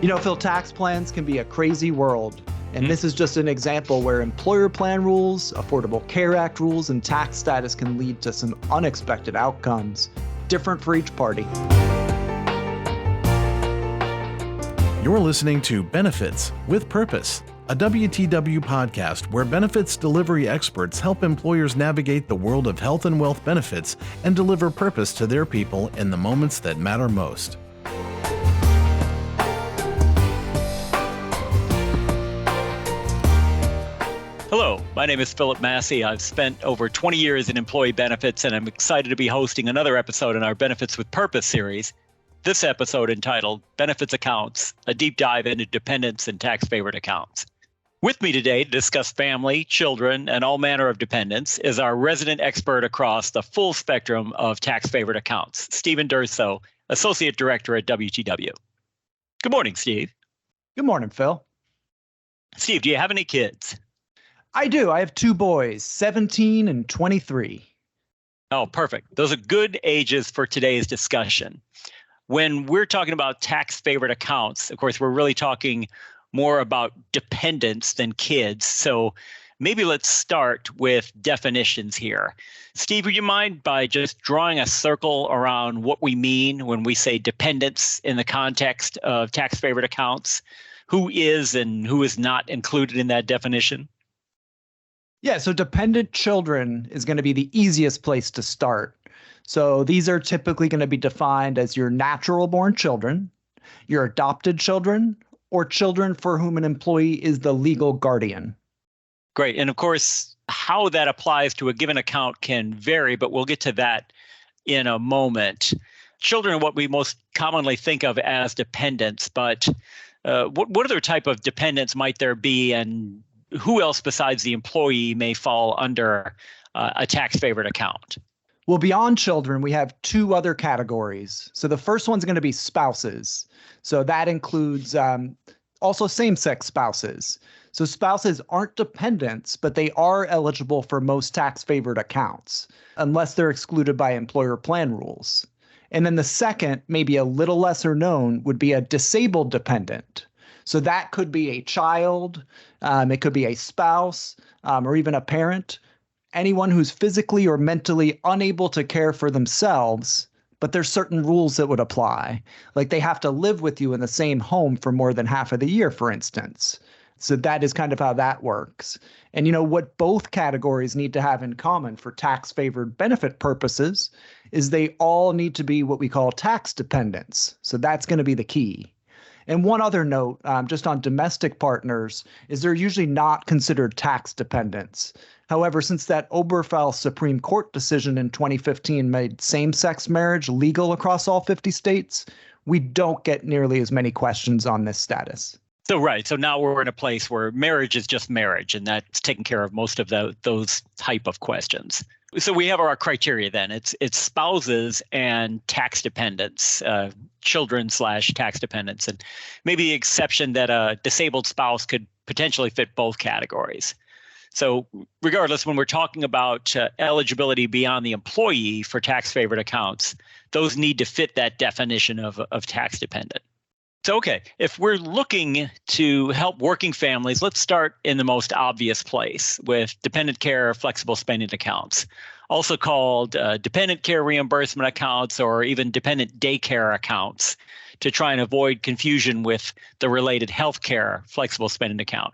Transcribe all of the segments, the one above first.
Phil, tax plans can be a crazy world. And this is just an example where employer plan rules, Affordable Care Act rules, and tax status can lead to some unexpected outcomes, different for each party. You're listening to Benefits with Purpose, a WTW podcast where benefits delivery experts help employers navigate the world of health and wealth benefits and deliver purpose to their people in the moments that matter most. Hello, my name is Philip Massey. I've spent over 20 years in employee benefits, and I'm excited to be hosting another episode in our Benefits with Purpose series. This episode entitled Benefits Accounts, a deep dive into dependents and tax-favored accounts. With me today to discuss family, children, and all manner of dependents is our resident expert across the full spectrum of tax-favored accounts, Stephen Durso, Associate Director at WTW. Good morning, Steve. Good morning, Phil. Steve, do you have any kids? I do. I have two boys, 17 and 23. Oh, perfect. Those are good ages for today's discussion. When we're talking about tax-favored accounts, of course, we're really talking more about dependents than kids. So maybe let's start with definitions here. Steve, would you mind by just drawing a circle around what we mean when we say dependents in the context of tax-favored accounts? Who is and who is not included in that definition? Yeah, so dependent children is going to be the easiest place to start. So these are typically going to be defined as your natural born children, your adopted children, or children for whom an employee is the legal guardian. Great. And of course, how that applies to a given account can vary, but we'll get to that in a moment. Children are what we most commonly think of as dependents, but what other type of dependents might there be, and who else besides the employee may fall under a tax-favored account? Well, beyond children, we have two other categories. So the first one's going to be spouses. So that includes also same-sex spouses. So spouses aren't dependents, but they are eligible for most tax-favored accounts, unless they're excluded by employer plan rules. And then the second, maybe a little lesser known, would be a disabled dependent. So that could be a child, it could be a spouse, or even a parent, anyone who's physically or mentally unable to care for themselves, but there's certain rules that would apply. Like they have to live with you in the same home for more than half of the year, for instance. So that is kind of how that works. And what both categories need to have in common for tax-favored benefit purposes is they all need to be what we call tax dependents. So that's going to be the key. And one other note, just on domestic partners, is they're usually not considered tax dependents. However, since that Obergefell Supreme Court decision in 2015 made same-sex marriage legal across all 50 states, we don't get nearly as many questions on this status. So now we're in a place where marriage is just marriage, and that's taking care of most of those type of questions. So we have our criteria then. It's spouses and tax dependents, children/tax dependents, and maybe the exception that a disabled spouse could potentially fit both categories. So regardless, when we're talking about eligibility beyond the employee for tax-favored accounts, those need to fit that definition of tax dependent. So, okay, if we're looking to help working families, let's start in the most obvious place with dependent care flexible spending accounts, also called dependent care reimbursement accounts or even dependent daycare accounts, to try and avoid confusion with the related healthcare flexible spending account.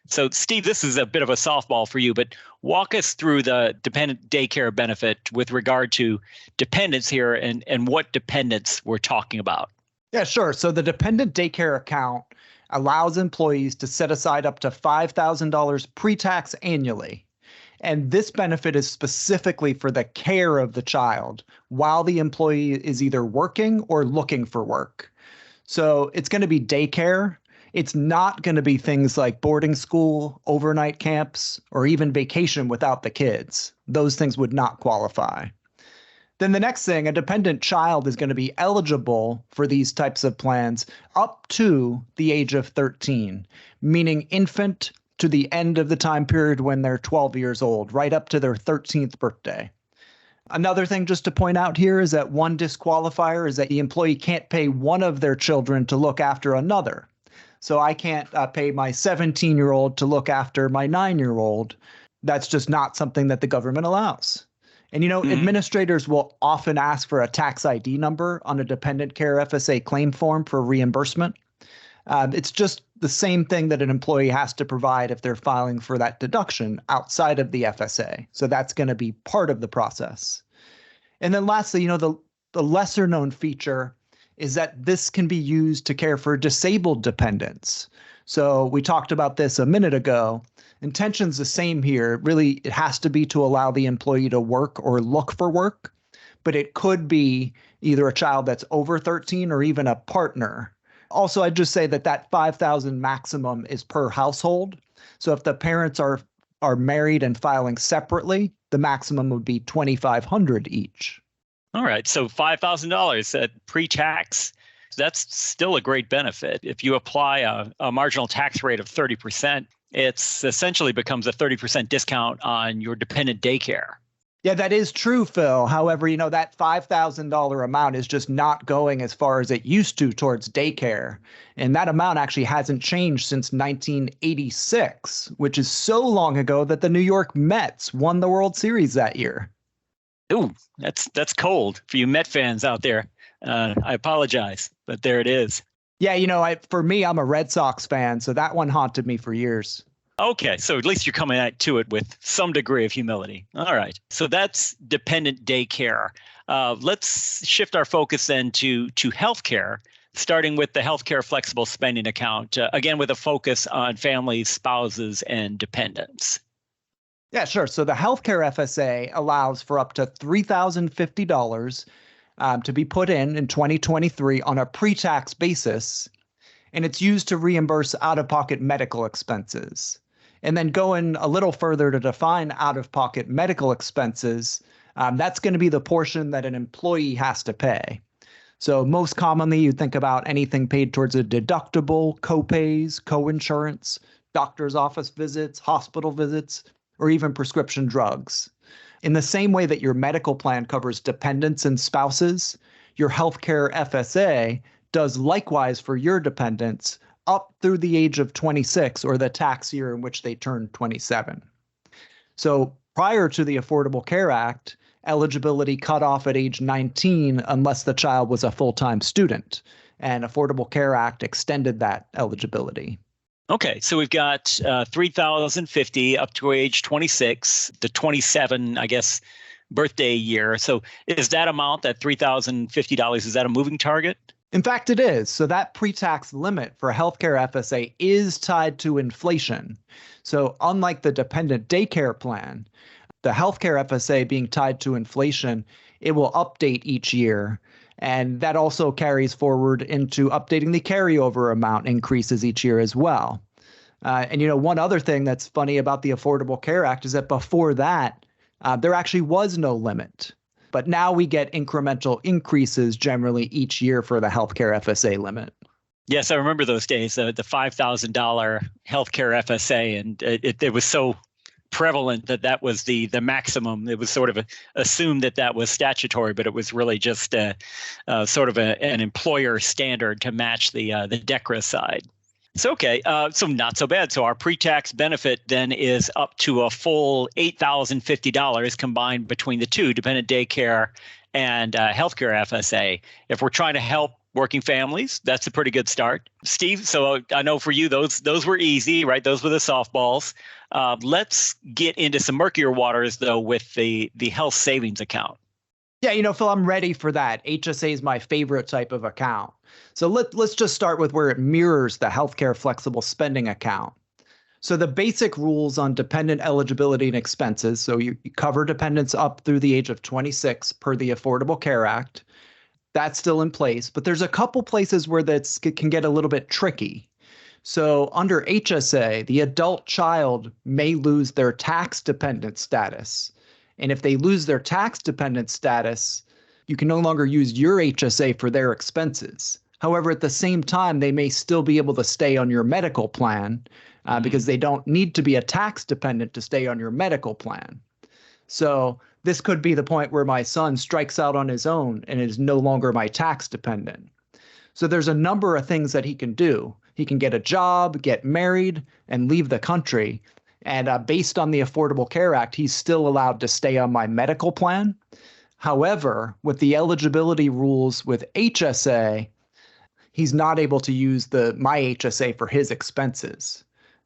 So, Steve, this is a bit of a softball for you, but walk us through the dependent daycare benefit with regard to dependents here and what dependents we're talking about. Yeah, sure. So the dependent daycare account allows employees to set aside up to $5,000 pre-tax annually. And this benefit is specifically for the care of the child while the employee is either working or looking for work. So it's going to be daycare. It's not going to be things like boarding school, overnight camps, or even vacation without the kids. Those things would not qualify. Then the next thing, a dependent child is going to be eligible for these types of plans up to the age of 13, meaning infant to the end of the time period when they're 12 years old, right up to their 13th birthday. Another thing just to point out here is that one disqualifier is that the employee can't pay one of their children to look after another. So I can't pay my 17-year-old to look after my 9-year-old. That's just not something that the government allows. And, administrators will often ask for a tax ID number on a dependent care FSA claim form for reimbursement. It's just the same thing that an employee has to provide if they're filing for that deduction outside of the FSA. So that's going to be part of the process. And then lastly, the lesser known feature is that this can be used to care for disabled dependents. So we talked about this a minute ago. Intention's the same here. Really, it has to be to allow the employee to work or look for work, but it could be either a child that's over 13 or even a partner. Also, I'd just say that $5,000 maximum is per household. So if the parents are married and filing separately, the maximum would be $2,500 each. All right. So $5,000 at pre-tax, that's still a great benefit. If you apply a marginal tax rate of 30%, it's essentially becomes a 30% discount on your dependent daycare. Yeah, that is true, Phil. However, that $5,000 amount is just not going as far as it used to towards daycare. And that amount actually hasn't changed since 1986, which is so long ago that the New York Mets won the World Series that year. Ooh, that's cold for you Met fans out there. I apologize, but there it is. Yeah, for me, I'm a Red Sox fan, so that one haunted me for years. Okay, so at least you're coming to it with some degree of humility. All right, so that's dependent daycare. Let's shift our focus then to healthcare, starting with the healthcare flexible spending account, again with a focus on families, spouses, and dependents. Yeah, sure. So the healthcare FSA allows for up to $3,050 to be put in 2023 on a pre-tax basis, and it's used to reimburse out-of-pocket medical expenses. And then going a little further to define out-of-pocket medical expenses, that's going to be the portion that an employee has to pay. So most commonly, you think about anything paid towards a deductible, co-pays, co-insurance, doctor's office visits, hospital visits, or even prescription drugs. In the same way that your medical plan covers dependents and spouses, your healthcare FSA does likewise for your dependents up through the age of 26 or the tax year in which they turn 27. So prior to the Affordable Care Act, eligibility cut off at age 19 unless the child was a full-time student, and Affordable Care Act extended that eligibility. Okay, so we've got $3,050 up to age 26, the 27, I guess, birthday year. So is that amount, that $3,050, is that a moving target? In fact, it is. So that pre-tax limit for a healthcare FSA is tied to inflation. So unlike the dependent daycare plan, the healthcare FSA being tied to inflation, it will update each year. And that also carries forward into updating the carryover amount increases each year as well. And one other thing that's funny about the Affordable Care Act is that before that, there actually was no limit. But now we get incremental increases generally each year for the healthcare FSA limit. Yes, I remember those days, the $5,000 healthcare FSA, and it was so prevalent that was the maximum. It was sort of assumed that was statutory, but it was really just sort of an employer standard to match the DECRA side. So, okay, so not so bad. So our pre-tax benefit then is up to a full $8,050 combined between the two, dependent daycare and healthcare FSA. If we're trying to help working families, that's a pretty good start. Steve, so I know for you, those were easy, right? Those were the softballs. Let's get into some murkier waters, though, with the health savings account. Yeah, Phil, I'm ready for that. HSA is my favorite type of account. So let's just start with where it mirrors the healthcare flexible spending account. So the basic rules on dependent eligibility and expenses, so you cover dependents up through the age of 26 per the Affordable Care Act. That's still in place, but there's a couple places where that can get a little bit tricky. So under HSA, the adult child may lose their tax dependent status. And if they lose their tax dependent status, you can no longer use your HSA for their expenses. However, at the same time, they may still be able to stay on your medical plan because they don't need to be a tax dependent to stay on your medical plan. So this could be the point where my son strikes out on his own and is no longer my tax dependent. So there's a number of things that he can do. He can get a job, get married, and leave the country. And based on the Affordable Care Act, he's still allowed to stay on my medical plan. However, with the eligibility rules with HSA, he's not able to use my HSA for his expenses.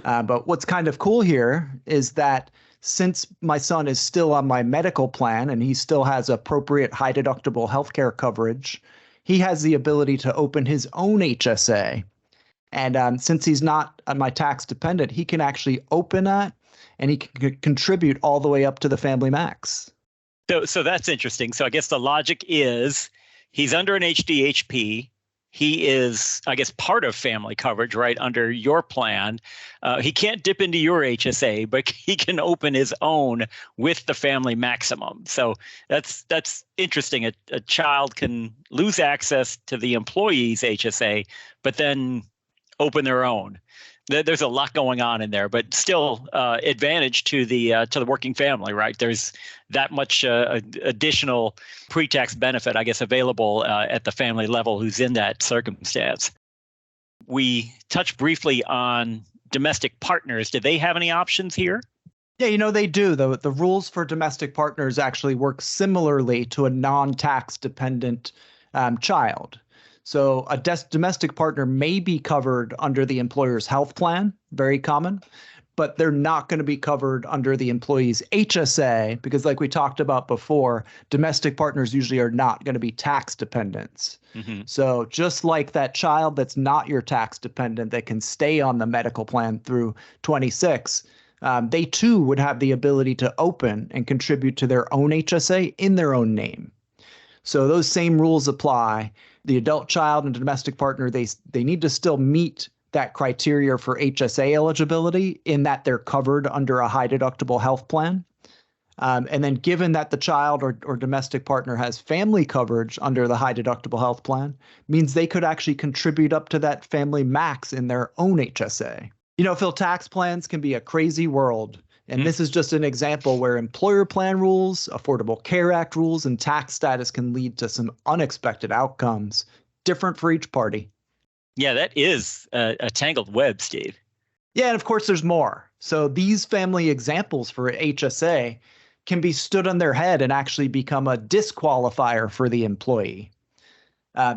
But what's kind of cool here is that since my son is still on my medical plan and he still has appropriate high deductible healthcare coverage, he has the ability to open his own HSA. And since he's not my tax dependent, he can actually open that and he can contribute all the way up to the family max. So that's interesting. So I guess the logic is he's under an HDHP. He is, I guess, part of family coverage, right, under your plan. He can't dip into your HSA, but he can open his own with the family maximum. So that's interesting. A child can lose access to the employee's HSA, but then open their own. There's a lot going on in there, but still advantage to the working family, right? There's that much additional pre-tax benefit, I guess, available at the family level who's in that circumstance. We touched briefly on domestic partners. Do they have any options here? Yeah, they do. The rules for domestic partners actually work similarly to a non-tax dependent child. So a domestic partner may be covered under the employer's health plan, very common, but they're not going to be covered under the employee's HSA because like we talked about before, domestic partners usually are not going to be tax dependents. Mm-hmm. So just like that child that's not your tax dependent that can stay on the medical plan through 26, they too would have the ability to open and contribute to their own HSA in their own name. So those same rules apply. The adult child and domestic partner, they need to still meet that criteria for HSA eligibility in that they're covered under a high deductible health plan. And then given that the child or domestic partner has family coverage under the high deductible health plan, means they could actually contribute up to that family max in their own HSA. Phil, tax plans can be a crazy world. And this is just an example where employer plan rules, Affordable Care Act rules, and tax status can lead to some unexpected outcomes, different for each party. Yeah, that is a tangled web, Steve. Yeah, and of course there's more. So these family examples for HSA can be stood on their head and actually become a disqualifier for the employee.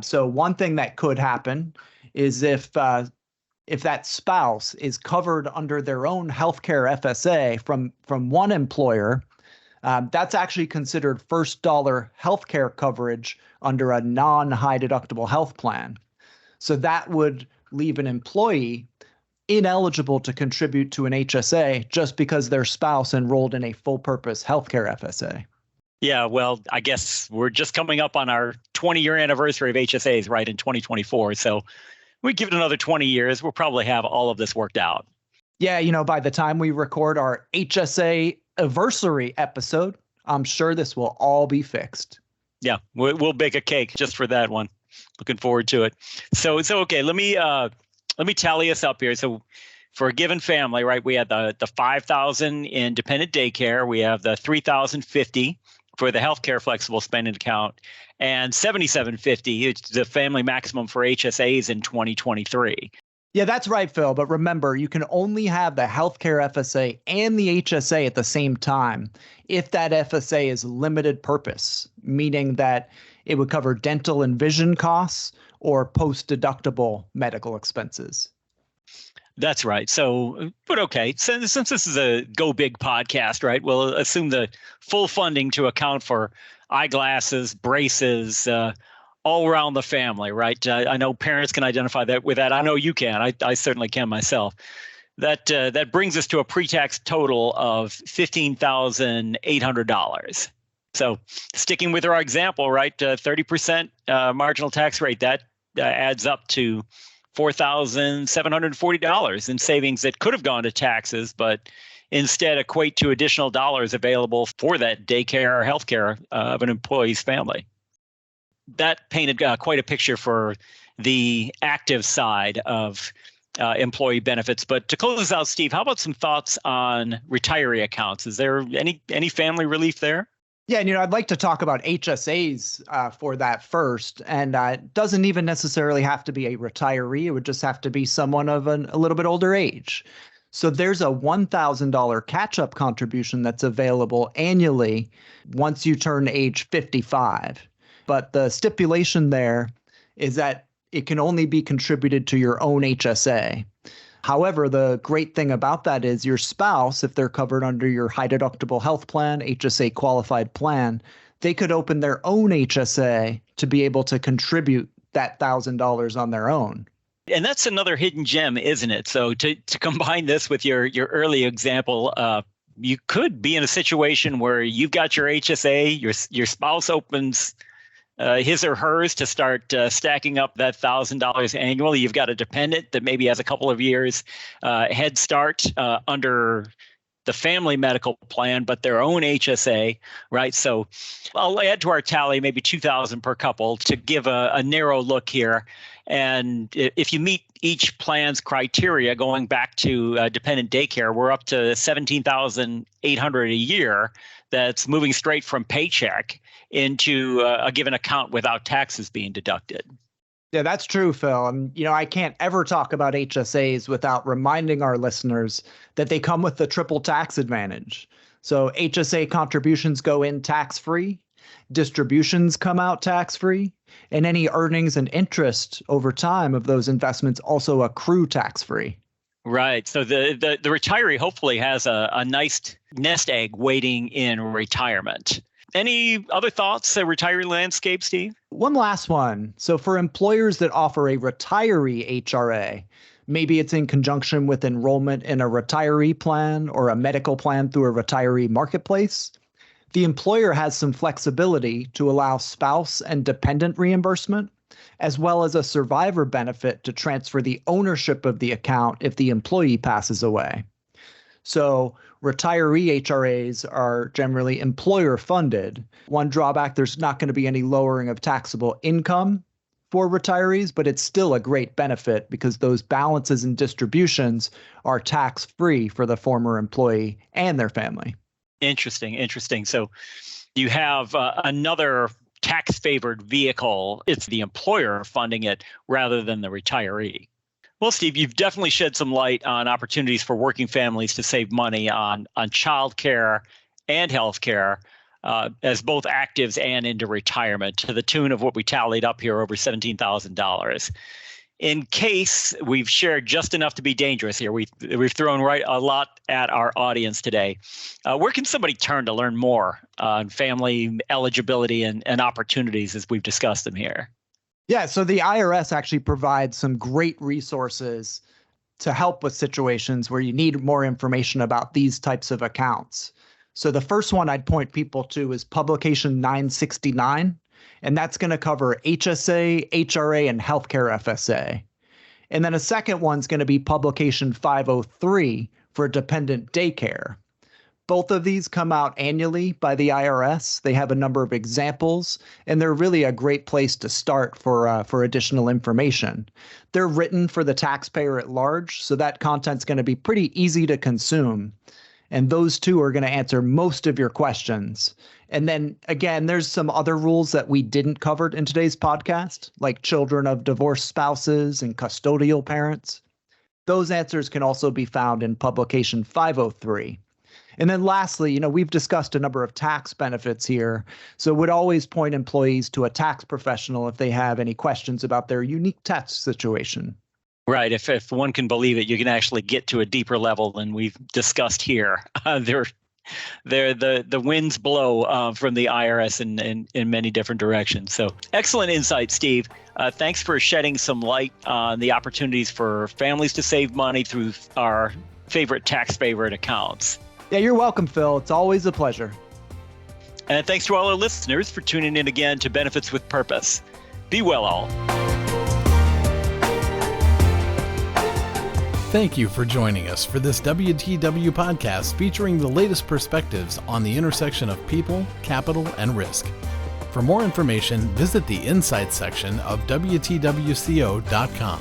So one thing that could happen is if that spouse is covered under their own healthcare FSA from one employer, that's actually considered first dollar healthcare coverage under a non-high deductible health plan. So that would leave an employee ineligible to contribute to an HSA just because their spouse enrolled in a full purpose healthcare FSA. Yeah, well, I guess we're just coming up on our 20-year anniversary of HSAs, right, in 2024. So we give it another 20 years, we'll probably have all of this worked out. Yeah, by the time we record our HSA anniversary episode, I'm sure this will all be fixed. Yeah, we'll bake a cake just for that one. Looking forward to it. So okay, let me tally us up here. So for a given family, right, we had the $5,000 in dependent daycare, we have the $3,050 for the healthcare flexible spending account, and $7,750, it's the family maximum for HSAs in 2023. Yeah, that's right, Phil. But remember, you can only have the healthcare FSA and the HSA at the same time if that FSA is limited purpose, meaning that it would cover dental and vision costs or post-deductible medical expenses. That's right. So, but okay, since this is a Go Big podcast, right, we'll assume the full funding to account for eyeglasses, braces, all around the family, right? I know parents can identify that with that. I know you can. I certainly can myself. That brings us to a pre-tax total of $15,800. So sticking with our example, right, 30% marginal tax rate, that adds up to $4,740 in savings that could have gone to taxes, but instead equate to additional dollars available for that daycare or healthcare of an employee's family. That painted quite a picture for the active side of employee benefits. But to close this out, Steve, how about some thoughts on retiree accounts? Is there any family relief there? Yeah, and I'd like to talk about HSAs for that first. And it doesn't even necessarily have to be a retiree. It would just have to be someone of a little bit older age. So there's a $1,000 catch-up contribution that's available annually once you turn age 55. But the stipulation there is that it can only be contributed to your own HSA. However, the great thing about that is your spouse, if they're covered under your high deductible health plan, HSA qualified plan, they could open their own HSA to be able to contribute that $1,000 on their own. And that's another hidden gem, isn't it? So to combine this with your early example, you could be in a situation where you've got your HSA, your spouse opens his or hers to start stacking up that $1,000 annually. You've got a dependent that maybe has a couple of years head start under the family medical plan, but their own HSA, right? So I'll add to our tally maybe $2,000 per couple to give a narrow look here. And if you meet each plan's criteria, going back to dependent daycare, we're up to $17,800 a year. That's moving straight from paycheck into a given account without taxes being deducted. Yeah, that's true, Phil. And, I can't ever talk about HSAs without reminding our listeners that they come with the triple tax advantage. So HSA contributions go in tax-free, distributions come out tax-free, and any earnings and interest over time of those investments also accrue tax-free. Right. So the retiree hopefully has a nice nest egg waiting in retirement. Any other thoughts, retiree landscape, Steve? One last one. So for employers that offer a retiree HRA, maybe it's in conjunction with enrollment in a retiree plan or a medical plan through a retiree marketplace, the employer has some flexibility to allow spouse and dependent reimbursement, as well as a survivor benefit to transfer the ownership of the account if the employee passes away. So retiree HRAs are generally employer funded. One drawback, there's not going to be any lowering of taxable income for retirees, but it's still a great benefit because those balances and distributions are tax free for the former employee and their family. Interesting. So you have another tax favored vehicle. It's the employer funding it rather than the retiree. Well, Steve, you've definitely shed some light on opportunities for working families to save money on childcare and healthcare as both actives and into retirement to the tune of what we tallied up here, over $17,000. In case we've shared just enough to be dangerous here, we've thrown right a lot at our audience today. Where can somebody turn to learn more on family eligibility and opportunities as we've discussed them here? Yeah, so the IRS actually provides some great resources to help with situations where you need more information about these types of accounts. So the first one I'd point people to is Publication 969, and that's going to cover HSA, HRA, and healthcare FSA. And then a second one's going to be Publication 503 for dependent daycare. Both of these come out annually by the IRS. They have a number of examples, and they're really a great place to start for additional information. They're written for the taxpayer at large, so that content's going to be pretty easy to consume. And those two are going to answer most of your questions. And then again, there's some other rules that we didn't cover in today's podcast, like children of divorced spouses and custodial parents. Those answers can also be found in Publication 503. And then lastly, we've discussed a number of tax benefits here. So would always point employees to a tax professional if they have any questions about their unique tax situation. Right. If one can believe it, you can actually get to a deeper level than we've discussed here. The winds blow from the IRS in many different directions. So excellent insight, Steve. Thanks for shedding some light on the opportunities for families to save money through our favorite tax-favored accounts. Yeah, you're welcome, Phil. It's always a pleasure. And thanks to all our listeners for tuning in again to Benefits with Purpose. Be well, all. Thank you for joining us for this WTW podcast featuring the latest perspectives on the intersection of people, capital, and risk. For more information, visit the Insights section of WTWCO.com.